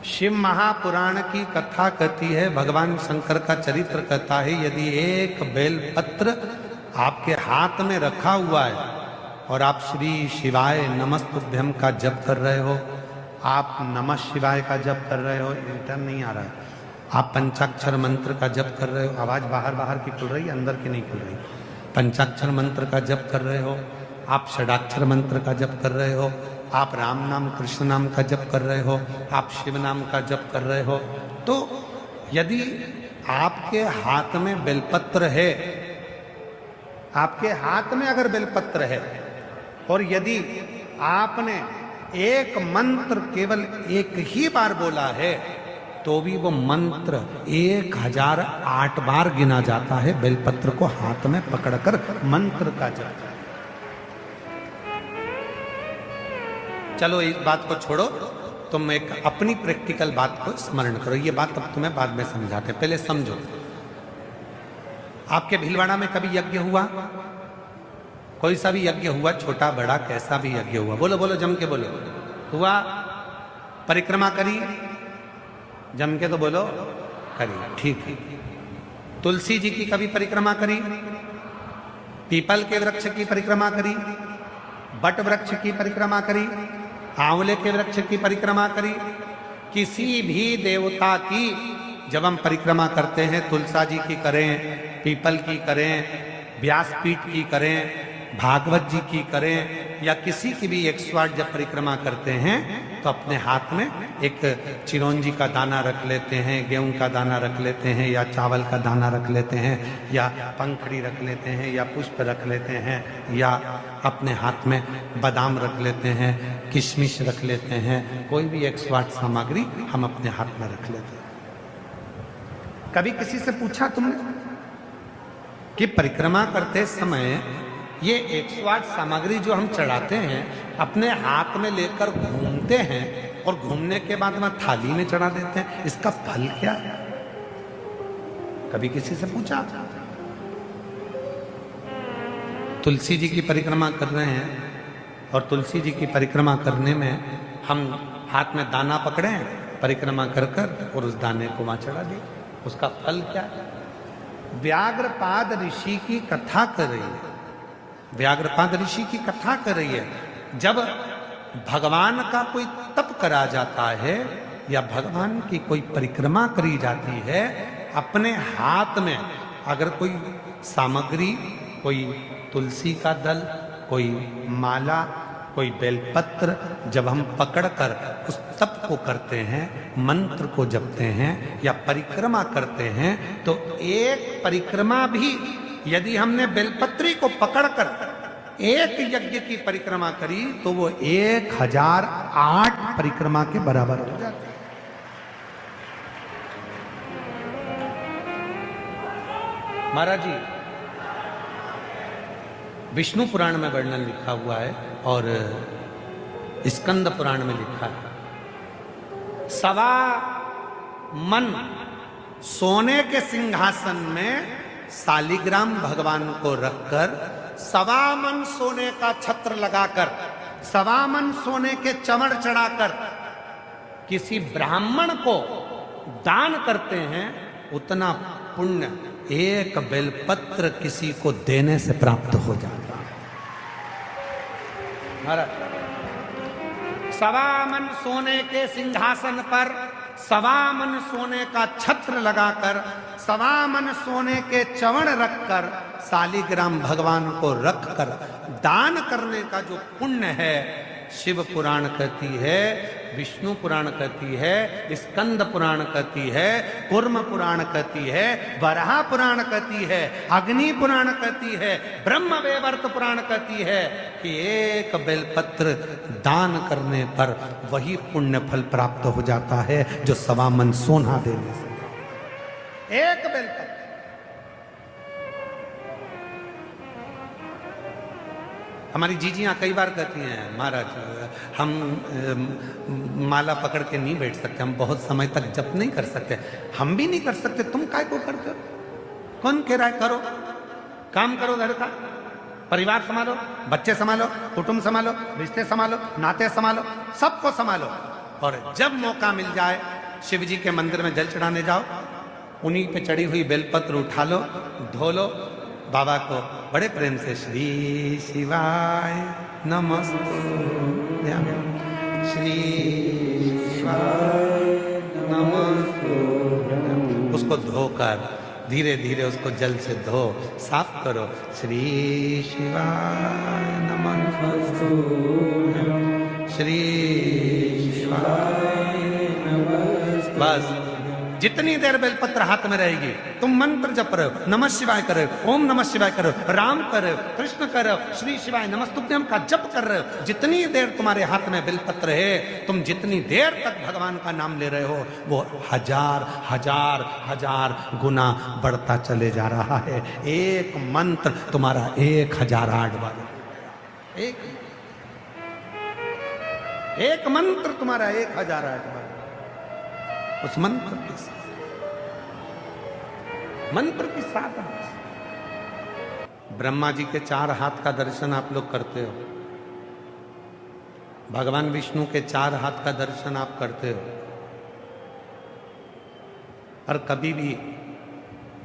शिव महापुराण की कथा कहती है, भगवान शंकर का चरित्र कहता है, यदि एक बेलपत्र आपके हाथ में रखा हुआ है और आप श्री शिवाय नमस्तुभ्यम का जप कर रहे हो, आप नमः शिवाय का जप कर रहे हो, इंटर्न नहीं आ रहा है, आप पंचाक्षर मंत्र का जप कर रहे हो, आवाज बाहर बाहर की खुल रही है, अंदर की नहीं खुल रही, पंचाक्षर मंत्र का जप कर रहे हो, आप षडाक्षर मंत्र का जप कर रहे हो, आप राम नाम कृष्ण नाम का जप कर रहे हो, आप शिव नाम का जप कर रहे हो, तो यदि आपके हाथ में बेलपत्र है, आपके हाथ में अगर बेलपत्र है और यदि आपने एक मंत्र केवल एक ही बार बोला है तो भी वो मंत्र 1008 बार गिना जाता है बेलपत्र को हाथ में पकड़कर मंत्र का जप। चलो इस बात को छोड़ो, तुम एक अपनी प्रैक्टिकल बात को स्मरण करो, ये बात अब तुम्हें बाद में समझाते, पहले समझो। आपके भीलवाड़ा में कभी यज्ञ हुआ? कोई सा भी यज्ञ हुआ, छोटा बड़ा कैसा भी यज्ञ हुआ, बोलो बोलो जम के बोलो, हुआ? परिक्रमा करी? जम के तो बोलो, करी, ठीक है। तुलसी जी की कभी परिक्रमा करी? पीपल के वृक्ष की परिक्रमा करी? बट वृक्ष की परिक्रमा करी? आंवले के वृक्ष की परिक्रमा करी? किसी भी देवता की जब हम परिक्रमा करते हैं, तुलसा जी की करें, पीपल की करें, व्यासपीठ की करें, भागवत जी की करें, या किसी की भी 108 जब परिक्रमा करते हैं तो अपने हाथ में एक चिरौंजी का दाना रख लेते हैं, गेहूं का दाना रख लेते हैं, या चावल का दाना रख लेते हैं, या पंखड़ी रख लेते हैं, या पुष्प रख लेते हैं, या अपने हाथ में बादाम रख लेते हैं, किशमिश रख लेते हैं, कोई भी 108 सामग्री हम अपने हाथ में रख लेते हैं। कभी किसी से पूछा तुमने कि परिक्रमा करते समय ये 108 सामग्री जो हम चढ़ाते हैं अपने हाथ में लेकर घूमते हैं और घूमने के बाद में थाली में चढ़ा देते हैं, इसका फल क्या है? कभी किसी से पूछा? तुलसी जी की परिक्रमा कर रहे हैं और तुलसी जी की परिक्रमा करने में हम हाथ में दाना पकड़े, परिक्रमा कर कर और उस दाने को वहां चढ़ा दिए, उसका फल क्या है? व्याघ्रपाद ऋषि की कथा कर रही है, व्याघ्रपाद ऋषि की कथा कर रही है। जब भगवान का कोई तप करा जाता है या भगवान की कोई परिक्रमा करी जाती है, अपने हाथ में अगर कोई सामग्री, कोई तुलसी का दल, कोई माला, कोई बेलपत्र जब हम पकड़कर उस तप को करते हैं, मंत्र को जपते हैं या परिक्रमा करते हैं, तो एक परिक्रमा भी यदि हमने बेलपत्री को पकड़कर एक यज्ञ की परिक्रमा करी तो वो 1008 परिक्रमा के बराबर हो जाती है। महाराज जी, विष्णु पुराण में वर्णन लिखा हुआ है और स्कंद पुराण में लिखा है, 1.25 मन सोने के सिंहासन में शालिग्राम भगवान को रखकर 1.25 मन सोने का छत्र लगाकर 1.25 मन सोने के चमड़ चढ़ाकर किसी ब्राह्मण को दान करते हैं, उतना पुण्य एक बेलपत्र किसी को देने से प्राप्त हो जाता है। महाराज, 1.25 मन सोने के सिंहासन पर 1.25 मन सोने का छत्र लगाकर 1.25 मन सोने के चवण रखकर शालिग्राम भगवान को रखकर दान करने का जो पुण्य है, शिव पुराण कहती है, विष्णु पुराण कहती है, स्कंद पुराण कहती है, कूर्म पुराण कहती है, वराह पुराण कहती है, अग्नि पुराण कहती है, ब्रह्म वैवर्त पुराण कहती है कि एक बेलपत्र दान करने पर वही पुण्य फल प्राप्त हो जाता है जो 1.25 मन सोना देने से। एक बेलपत्र। हमारी जीजियां कई बार कहती हैं, महाराज हम माला पकड़ के नहीं बैठ सकते, हम बहुत समय तक जप नहीं कर सकते। हम भी नहीं कर सकते, तुम काय को करते हो? कौन कह रहा है करो? काम करो, घर का परिवार संभालो, बच्चे संभालो, कुटुंब संभालो, रिश्ते संभालो, नाते संभालो, सबको संभालो। और जब मौका मिल जाए शिव जी के मंदिर में जल चढ़ाने जाओ, उन्हीं पे चढ़ी हुई बेलपत्र उठा लो, धो लो, बाबा को बड़े प्रेम से श्री शिवाय नमस्ते, श्री शिवाय नमस्ते, उसको धोकर धीरे धीरे उसको जल से धो साफ करो, श्री शिवाय नमस्ते, श्री शिवाय नमस्ते। बस जितनी देर बेलपत्र हाथ में रहेगी तुम मंत्र जप रहे हो, नमः शिवाय कर रहे हो, ओम नमः शिवाय कर रहे हो, राम कर रहे हो, कृष्ण कर रहे हो, श्री शिवाय नमस्तुभ्यम का जप कर रहे हो, जितनी देर तुम्हारे हाथ में बेलपत्र है, तुम जितनी देर तक भगवान का नाम ले रहे हो, वो हजार हजार हजार गुना बढ़ता चले जा रहा है। एक मंत्र तुम्हारा 1008 बार, एक मंत्र तुम्हारा 1008 बार। उस मंत्र के साथ ब्रह्मा जी के 4 हाथ का दर्शन आप लोग करते हो, भगवान विष्णु के 4 हाथ का दर्शन आप करते हो, और कभी भी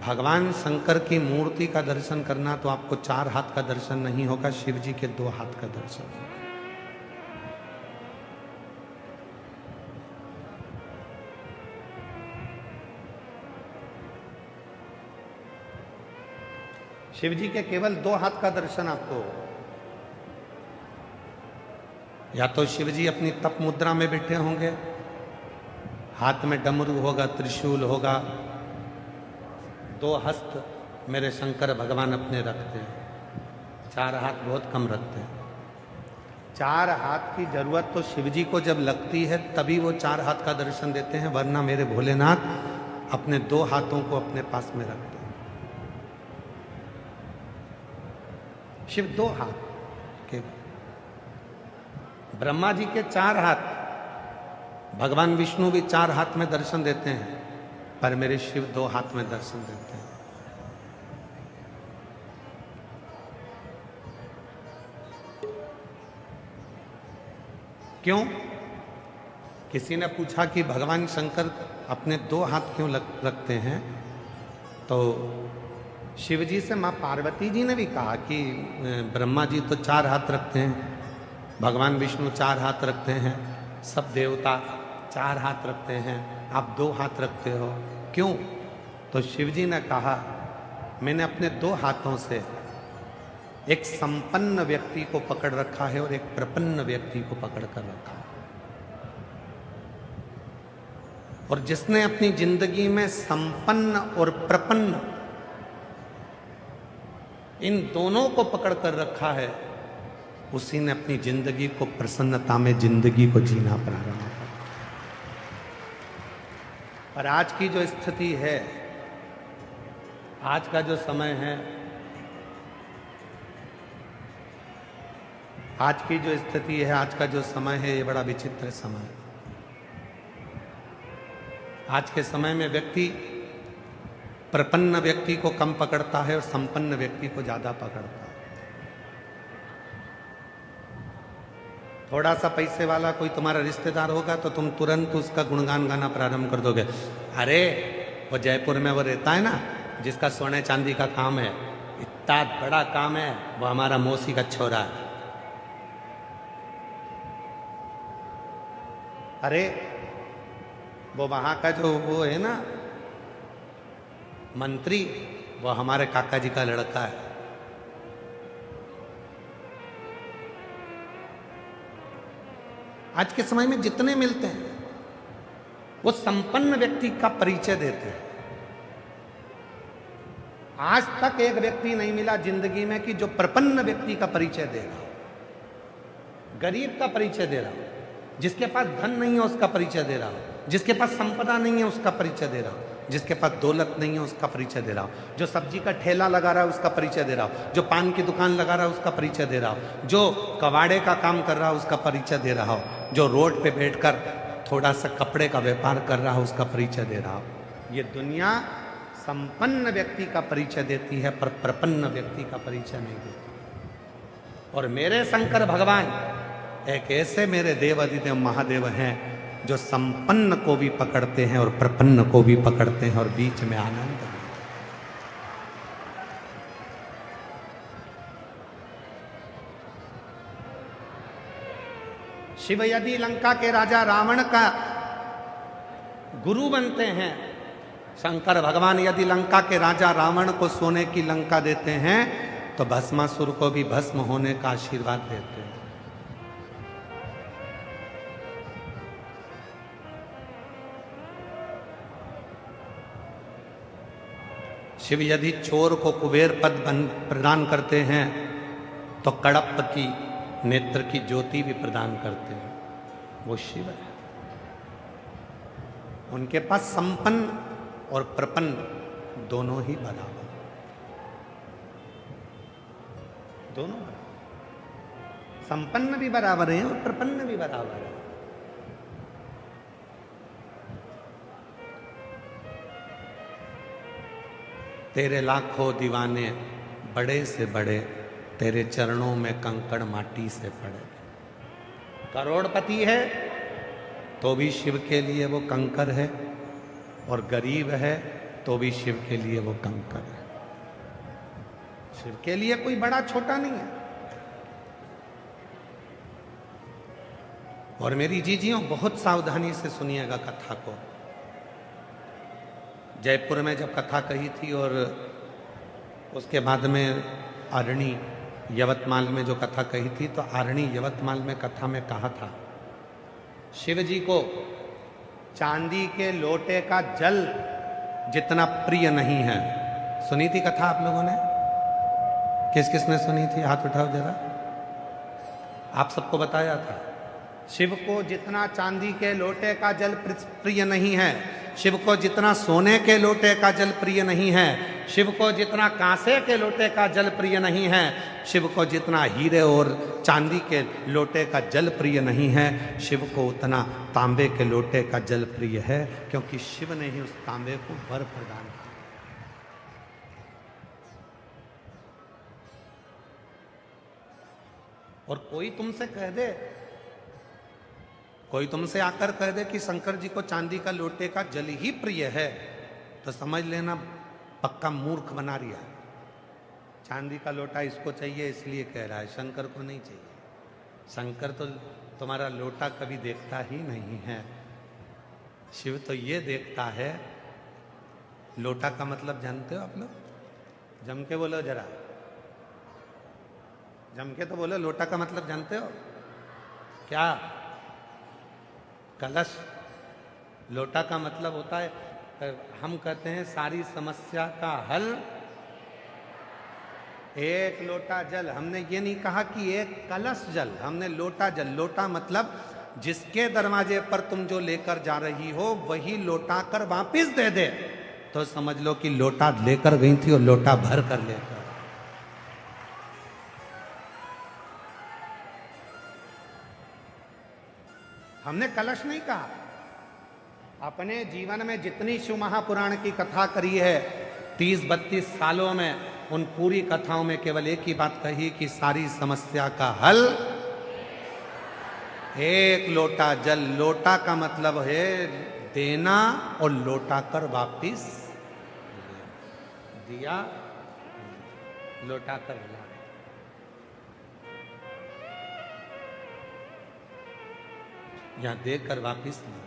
भगवान शंकर की मूर्ति का दर्शन करना तो आपको 4 हाथ का दर्शन नहीं होगा, शिव जी के 2 हाथ का दर्शन होगा। शिव जी के केवल 2 हाथ का दर्शन आपको, या तो शिव जी अपनी तप मुद्रा में बैठे होंगे, हाथ में डमरू होगा, त्रिशूल होगा, 2 हस्त मेरे शंकर भगवान अपने रखते हैं, 4 हाथ बहुत कम रखते हैं। 4 हाथ की जरूरत तो शिव जी को जब लगती है तभी वो 4 हाथ का दर्शन देते हैं, वरना मेरे भोलेनाथ अपने 2 हाथों को अपने पास में रखते हैं। शिव 2 हाथ के, ब्रह्मा जी के 4 हाथ, भगवान विष्णु भी 4 हाथ में दर्शन देते हैं, पर मेरे शिव 2 हाथ में दर्शन देते हैं। क्यों? किसी ने पूछा कि भगवान शंकर अपने 2 हाथ क्यों रखते हैं, तो शिव जी से माँ पार्वती जी ने भी कहा कि ब्रह्मा जी तो 4 हाथ रखते हैं, भगवान विष्णु 4 हाथ रखते हैं, सब देवता 4 हाथ रखते हैं, आप 2 हाथ रखते हो क्यों? तो शिव जी ने कहा, मैंने अपने 2 हाथों से एक संपन्न व्यक्ति को पकड़ रखा है और एक प्रपन्न व्यक्ति को पकड़ कर रखा है, और जिसने अपनी जिंदगी में संपन्न और प्रपन्न इन दोनों को पकड़ कर रखा है, उसी ने अपनी जिंदगी को प्रसन्नता में जिंदगी को जीना प्रारंभ किया। पर आज की जो स्थिति है, आज का जो समय है, आज की जो स्थिति है, आज का जो समय है, ये बड़ा विचित्र समय है। आज के समय में व्यक्ति प्रपन्न व्यक्ति को कम पकड़ता है और संपन्न व्यक्ति को ज्यादा पकड़ता है। थोड़ा सा पैसे वाला कोई तुम्हारा रिश्तेदार होगा तो तुम तुरंत उसका गुणगान गाना प्रारंभ कर दोगे। अरे वो जयपुर में वो रहता है ना, जिसका सोने चांदी का काम है, इतना बड़ा काम है, वो हमारा मौसी का छोरा है। अरे वो वहां का जो वो है ना मंत्री, वो हमारे काका जी का लड़का है। आज के समय में जितने मिलते हैं वो संपन्न व्यक्ति का परिचय देते हैं। आज तक एक व्यक्ति नहीं मिला जिंदगी में कि जो प्रपन्न व्यक्ति का परिचय दे रहा हो, गरीब का परिचय दे रहा हो, जिसके पास धन नहीं है उसका परिचय दे रहा हो, जिसके पास संपदा नहीं है उसका परिचय दे रहा हो, जिसके पास दौलत नहीं है उसका परिचय दे रहा हो, जो सब्जी का ठेला लगा रहा है उसका परिचय दे रहा हो, जो पान की दुकान लगा रहा है उसका परिचय दे रहा हो, जो कबाड़े का काम कर रहा है उसका परिचय दे रहा हो, जो रोड पे बैठकर थोड़ा सा कपड़े का व्यापार कर रहा हो उसका परिचय दे रहा हो। ये दुनिया संपन्न व्यक्ति का परिचय देती है पर प्रपन्न व्यक्ति का परिचय नहीं देती। और मेरे शंकर भगवान एक ऐसे मेरे देव अधिदेव महादेव हैं जो संपन्न को भी पकड़ते हैं और प्रपन्न को भी पकड़ते हैं और बीच में आनंद भी। शिव यदि लंका के राजा रावण का गुरु बनते हैं, शंकर भगवान यदि लंका के राजा रावण को सोने की लंका देते हैं, तो भस्मासुर को भी भस्म होने का आशीर्वाद देते हैं। शिव यदि चोर को कुबेर पद प्रदान करते हैं, तो कड़प की नेत्र की ज्योति भी प्रदान करते हैं। वो शिव है। उनके पास संपन्न और प्रपन्न दोनों ही बराबर, दोनों बराबर, संपन्न भी बराबर है और प्रपन्न भी बराबर है। तेरे लाखों दीवाने बड़े से बड़े, तेरे चरणों में कंकड़ माटी से पड़े। करोड़पति है तो भी शिव के लिए वो कंकर है, और गरीब है तो भी शिव के लिए वो कंकर है। शिव के लिए कोई बड़ा छोटा नहीं है। और मेरी जीजियों, बहुत सावधानी से सुनिएगा कथा को। जयपुर में जब कथा कही थी और उसके बाद में आरणी यवतमाल में जो कथा कही थी, तो आरणी यवतमाल में कथा में कहा था, शिव जी को चांदी के लोटे का जल जितना प्रिय नहीं है। सुनी थी कथा आप लोगों ने? किस किस ने सुनी थी? हाथ उठाओ जरा। आप सबको बताया था, शिव को जितना चांदी के लोटे का जल प्रिय नहीं है, शिव को जितना सोने के लोटे का जल प्रिय नहीं है, शिव को जितना कांसे के लोटे का जल प्रिय नहीं है, शिव को जितना हीरे और चांदी के लोटे का जल प्रिय नहीं है, शिव को उतना तांबे के लोटे का जल प्रिय है, क्योंकि शिव ने ही उस तांबे को वर प्रदान किया। और कोई तुमसे कह दे, कोई तुमसे आकर कह दे कि शंकर जी को चांदी का लोटे का जल ही प्रिय है, तो समझ लेना पक्का मूर्ख बना रिया। चांदी का लोटा इसको चाहिए इसलिए कह रहा है, शंकर को नहीं चाहिए। शंकर तो तुम्हारा लोटा कभी देखता ही नहीं है। शिव तो ये देखता है। लोटा का मतलब जानते हो आप लोग? जम के बोलो जरा, जम के तो बोलो। लोटा का मतलब जानते हो क्या? कलश। लोटा का मतलब होता है, हम कहते हैं सारी समस्या का हल एक लोटा जल। हमने ये नहीं कहा कि एक कलश जल, हमने लोटा जल। लोटा मतलब जिसके दरवाजे पर तुम जो लेकर जा रही हो वही लोटा कर वापिस दे दे, तो समझ लो कि लोटा लेकर गई थी और लोटा भर कर लेकर। हमने कलश नहीं कहा। अपने जीवन में जितनी शिव महापुराण की कथा करी है 30-32 सालों में, उन पूरी कथाओं में केवल एक ही बात कही कि सारी समस्या का हल एक लोटा जल। लोटा का मतलब है देना और लौटा कर वापिस दिया, लौटा कर ला। यहां देकर वापिस लिया।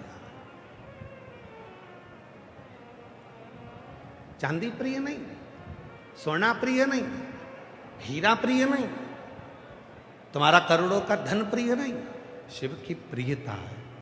चांदी प्रिय नहीं, सोना प्रिय नहीं, हीरा प्रिय नहीं, तुम्हारा करोड़ों का धन प्रिय नहीं, शिव की प्रियता है।